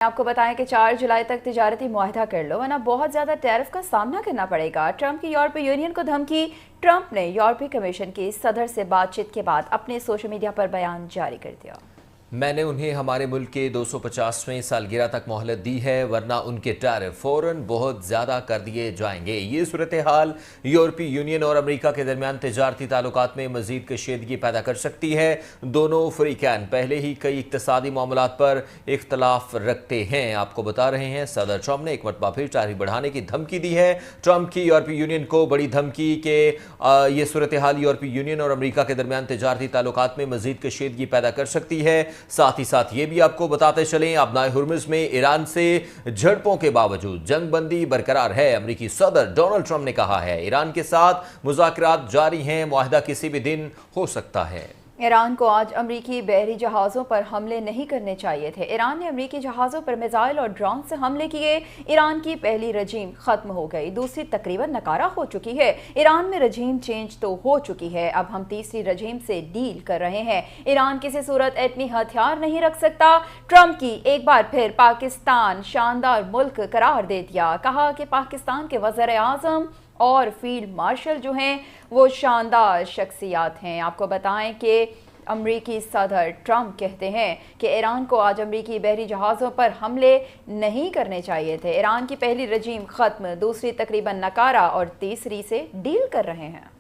आपको बताएं कि 4 जुलाई तक तिजारती मुआहदा कर लो वरना बहुत ज्यादा टैरिफ का सामना करना पड़ेगा। ट्रंप की यूरोपीय यूनियन को धमकी। ट्रंप ने यूरोपीय कमीशन की सदर से बातचीत के बाद अपने सोशल मीडिया पर बयान जारी कर दिया। मैंने उन्हें हमारे मुल्क के 250वें सालगिरह तक मोहलत दी है, वरना उनके टैरिफ फौरन बहुत ज़्यादा कर दिए जाएंगे। ये सूरत हाल यूरोपीय यूनियन और अमेरिका के दरमियान तिजारती ताल्लुकात में मज़ीद कशीदगी पैदा कर सकती है। दोनों फरीकैन पहले ही कई इक़्तिसादी मामलात पर इख्तलाफ रखते हैं। आपको बता रहे हैं, सदर ट्रंप ने एक मरतबा फिर टैरिफ बढ़ाने की धमकी दी है। ट्रंप की यूरोपीय यूनियन को बड़ी धमकी के ये सूरत हाल यूरोपीय यूनियन और अमेरिका के दरमियान तिजारती ताल्लुकात में मज़ीद कशीदगी पैदा कर सकती है। साथ ही साथ ये भी आपको बताते चलें, अपनाए हुर्मुज़ में ईरान से झड़पों के बावजूद जंग बंदी बरकरार है। अमेरिकी सदर डोनाल्ड ट्रंप ने कहा है, ईरान के साथ मुज़ाकरात जारी हैं, मुआहदा किसी भी दिन हो सकता है। ईरान को आज अमरीकी बहरी जहाज़ों पर हमले नहीं करने चाहिए थे। ईरान ने अमरीकी जहाज़ों पर मिसाइल और ड्रोन से हमले किए। ईरान की पहली रजीम ख़त्म हो गई, दूसरी तकरीबन नकारा हो चुकी है। ईरान में रजीम चेंज तो हो चुकी है, अब हम तीसरी रजीम से डील कर रहे हैं। ईरान किसी सूरत एटमी हथियार नहीं रख सकता। ट्रंप की एक बार फिर पाकिस्तान शानदार मुल्क करार दे दिया। कहा कि पाकिस्तान के वज़ीर आज़म और फील्ड मार्शल जो हैं वो शानदार शख्सियात हैं। आपको बताएं कि अमरीकी सदर ट्रंप कहते हैं कि ईरान को आज अमरीकी बहरी जहाज़ों पर हमले नहीं करने चाहिए थे। ईरान की पहली रजीम ख़त्म, दूसरी तकरीबन नकारा और तीसरी से डील कर रहे हैं।